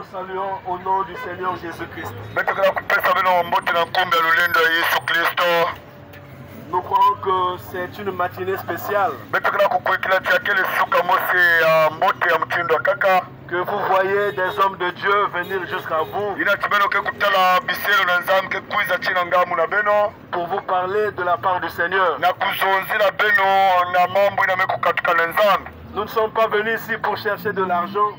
vous saluons au nom du Seigneur Jésus-Christ. Nous croyons que c'est une matinée spéciale. Que vous voyez des hommes de Dieu venir jusqu'à vous pour vous parler de la part du Seigneur. Nous ne sommes pas venus ici pour chercher de l'argent.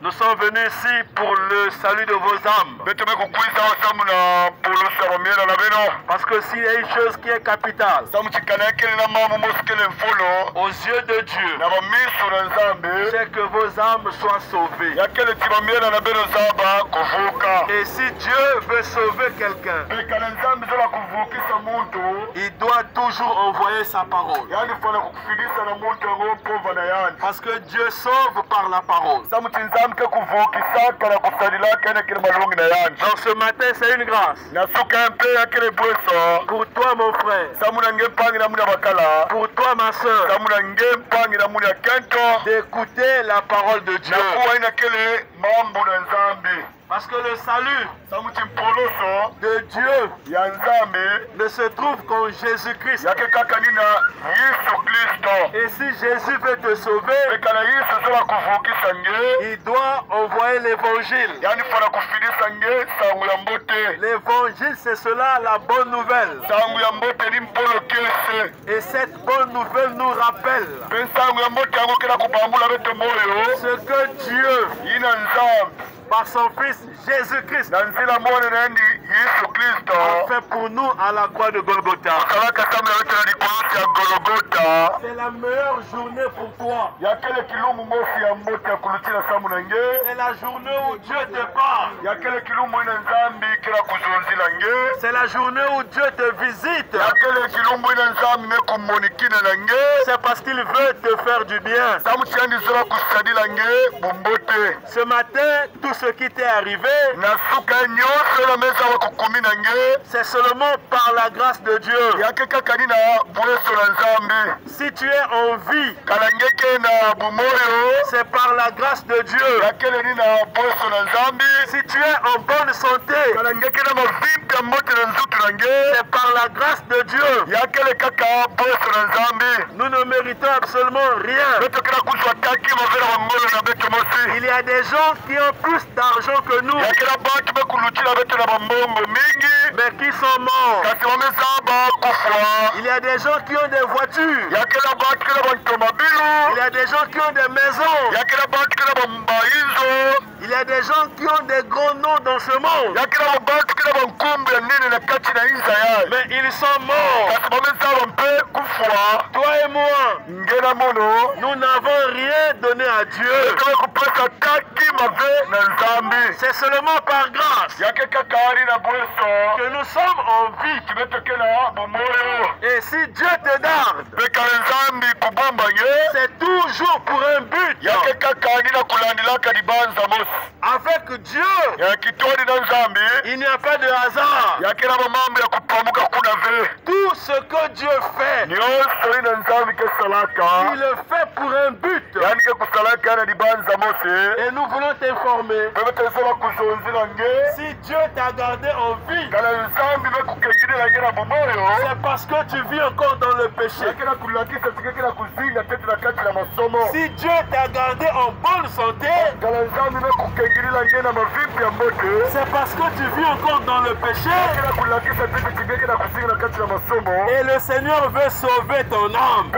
Nous sommes venus ici pour le salut de vos âmes. Parce que s'il y a une chose qui est capitale aux yeux de Dieu, c'est que vos âmes soient sauvées. Et si Dieu veut sauver quelqu'un, il doit toujours envoyer sa parole. Parce que Dieu sauve par la parole. Donc ce matin c'est une grâce pour toi mon frère, pour toi ma soeur, d'écouter la parole de Dieu. Parce que le salut de Dieu ne se trouve qu'en Jésus-Christ. Et si Jésus veut te sauver, il doit envoyer l'évangile. L'évangile, c'est cela la bonne nouvelle. Et cette bonne nouvelle nous rappelle ce que Dieu, par son Fils Jésus-Christ, a fait pour nous à la croix de Golgotha. C'est la meilleure journée pour toi. C'est la journée où Dieu te parle. C'est la journée où Dieu te visite. C'est parce qu'il veut te faire du bien. Ce matin, tout ce qui t'est arrivé, c'est seulement par la grâce de Dieu. Si tu es en vie, c'est par la grâce de Dieu. Si tu es en bonne santé, c'est par la grâce de Dieu. Nous ne méritons absolument rien. Il y a des gens qui ont plus d'argent que nous, mais qui sont morts. Il y a des gens qui ont des voitures. Il y a des gens qui ont des maisons. Il y a des gens qui ont des grands noms dans ce monde, mais ils sont morts. Toi et moi, nous n'avons rien donné à Dieu. C'est seulement par grâce que nous sommes en vie. Et si Dieu te garde, c'est toujours pour un but. Avec Dieu, il n'y a pas de hasard. Tout ce que Dieu fait, il le fait pour un but. Et nous voulons t'informer, si Dieu t'a gardé en vie, c'est parce que tu vis encore dans le péché. Si Dieu t'a gardé en bonne santé, c'est parce que tu vis encore dans le péché. Et le Seigneur veut sauver ton âme.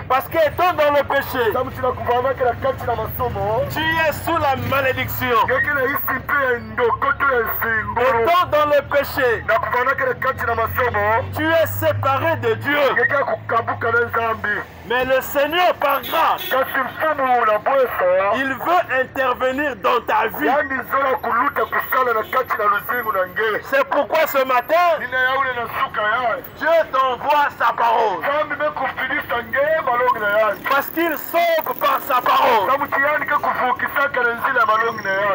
Parce qu'étant dans le péché, tu es sous la malédiction. Étant dans le péché, tu es séparé de Dieu. Mais le Seigneur, par grâce, il veut intervenir dans ta vie. C'est pourquoi ce matin, Dieu t'envoie sa parole. Parce qu'il sauve par sa parole.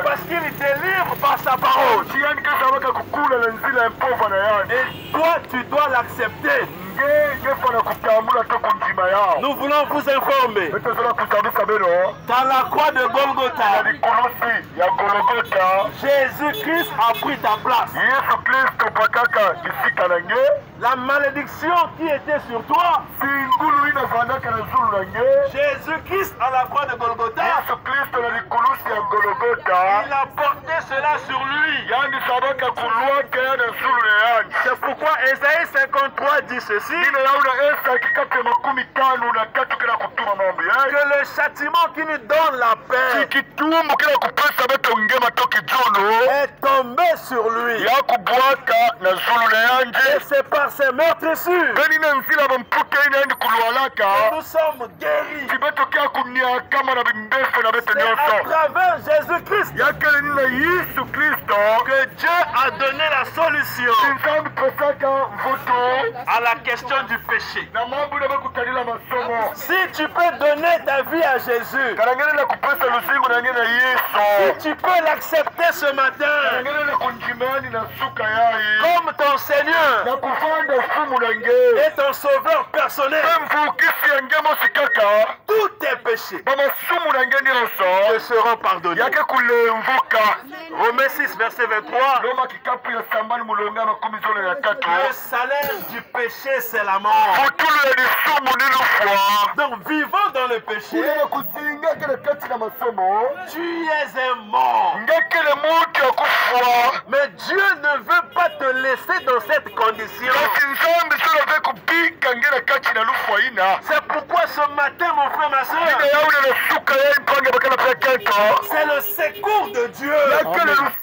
Parce qu'il délivre par sa parole. Et toi, tu dois l'accepter. Nous voulons vous informer qu'à la croix de Golgotha, Jésus-Christ a pris ta place. La malédiction qui était sur toi, Jésus-Christ à la croix de Golgotha, il a porté cela sur lui. C'est pourquoi Ésaïe 53 dit ceci, que le châtiment qui nous donne la paix est tombé sur lui. Et c'est par ses meurtrissures que nous sommes guéris. C'est à travers Jésus-Christ que Dieu a donné la solution à la question du péché. Si tu peux donner ta vie à Jésus, si tu peux l'accepter ce matin comme ton Seigneur et ton sauveur personnel, tous tes péchés te seront pardonnés. Romains 6, verset 23. Le salaire du péché, c'est la mort. Donc, vivant dans le péché, tu es un mort. Mais Dieu ne veut pas te laisser dans cette condition. C'est pourquoi ce matin, mon frère, ma soeur, c'est le secours de Dieu.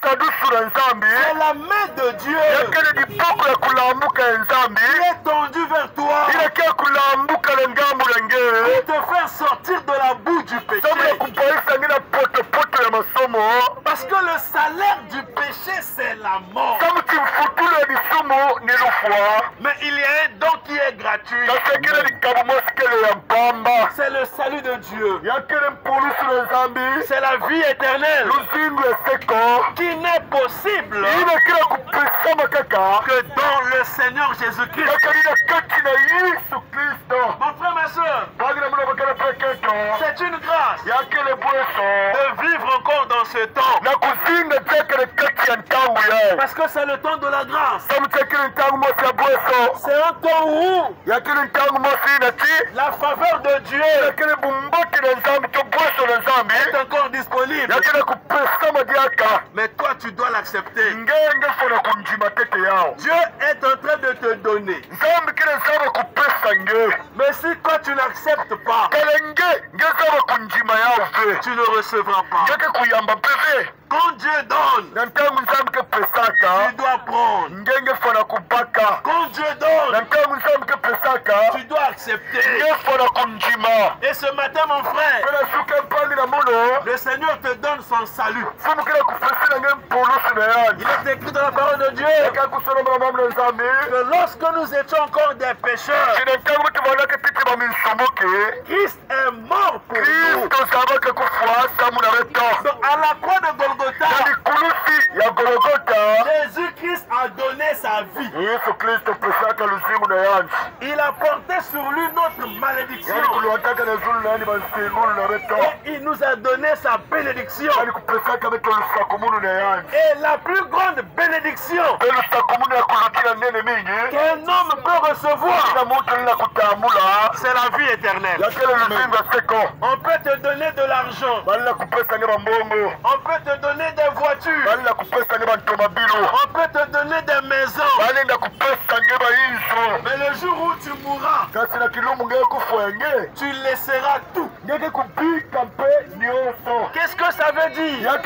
C'est la main de Dieu qui est tendue vers toi pour te faire sortir de la boue du péché. Parce que le salaire du péché, c'est la mort. Mais il y a un don qui est gratuit. C'est le salut de Dieu. C'est la vie éternelle qui n'est possible que dans le Seigneur Jésus-Christ. Mon frère, ma soeur, c'est une grâce de vivre encore dans ce temps. Parce que c'est le temps de la grâce. C'est un temps où la faveur de Dieu est encore disponible. Mais toi, tu dois l'accepter. Dieu est en train de te donner. Mais si toi, tu n'acceptes pas, tu ne recevras pas. Quand Dieu donne, tu dois prendre. Quand Dieu donne, tu dois accepter. Et ce matin, mon frère, le Seigneur te donne son salut. Il est écrit dans la parole de Dieu que lorsque nous étions encore des pécheurs, Christ est mort pour nous. Donc à la croix de Golgotha, Jésus-Christ a donné sa vie. Il a porté sur lui notre malédiction. Et il nous a donné sa bénédiction. Et la plus grande bénédiction qu'un homme peut recevoir, c'est la vie éternelle. On peut te donner de l'argent. On peut te donner des voitures. On peut te donner des maisons. Mais le jour où tu mourras, tu laisseras tout. Qu'est-ce que ça veut dire? Ça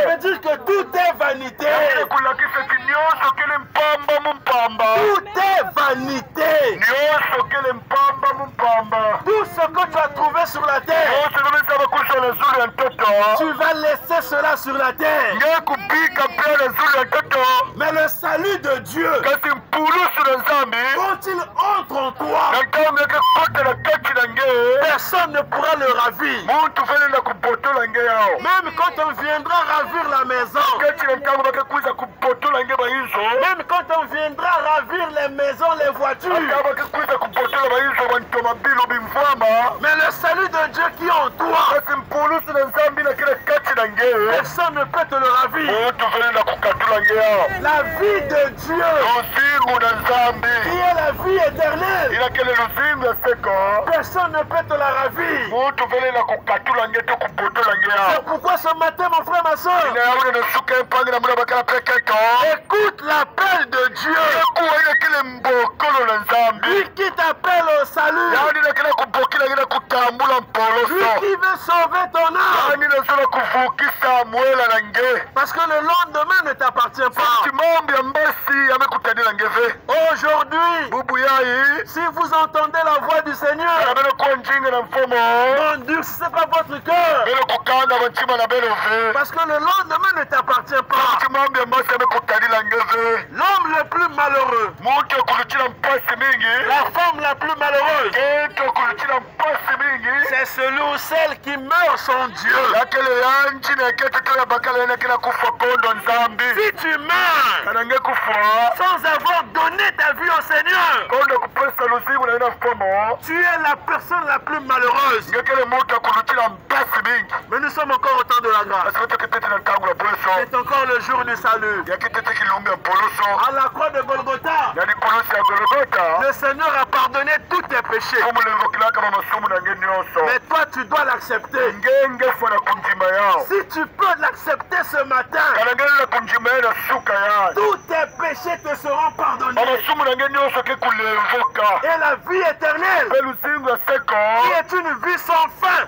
veut dire que tout est vanité. Tout est vanité. Tout ce que tu as trouvé sur la terre, tu vas laisser cela sur la terre. Mais le salut de Dieu, quand il entre en toi, personne ne pourra le ravir. Même quand on viendra ravir la maison, même quand on viendra ravir les maisons, les voitures, mais le salut de Dieu qui est en toi, personne ne peut te le ravir. La vie de Dieu, qui est la vie éternelle, personne ne peut te la ravir. C'est pourquoi ce matin, mon frère, ma soeur, écoute l'appel de Dieu. Lui qui t'appelle au salut, lui qui veut sauver ton âme, parce que le lendemain ne t'appartient pas. Aujourd'hui, si vous entendez la voix du Seigneur, n'endurcissez pas votre cœur, parce que le lendemain ne t'appartient pas. L'homme le plus malheureux, la femme la plus malheureuse, c'est celui ou celle qui meurt sans Dieu. Si tu meurs sans avoir donné ta vie au Seigneur, tu es la personne la plus malheureuse. Mais nous sommes encore au temps de la grâce. C'est encore le jour du salut. À la croix de Golgotha, le Seigneur a pardonné tous tes péchés. Mais toi, tu dois l'accepter. Si tu peux l'accepter ce matin, tous tes péchés te seront pardonnés. Et la vie éternelle, qui est une vie sans fin,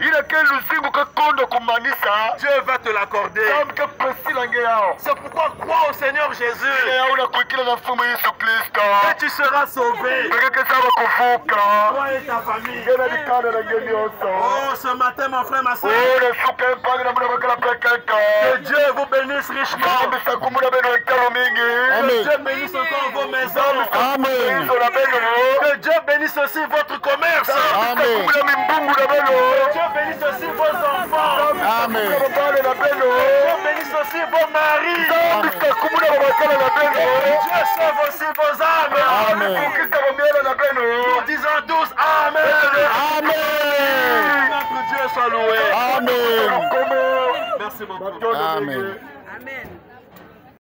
Dieu va te l'accorder. C'est pourquoi crois au Seigneur Jésus et tu seras sauvé. Toi et ta famille. Oh, ce matin, mon frère, ma soeur, que Dieu vous bénisse richement. Que Dieu bénisse encore vos maisons. Que Dieu bénisse aussi votre commerce. Que Dieu bénisse aussi vos enfants. Que Dieu bénisse aussi vos maris. Dieu sauve aussi vos âmes. Nous disons tous Amen. Notre Dieu soit loué. Amen. Merci beaucoup. Amen.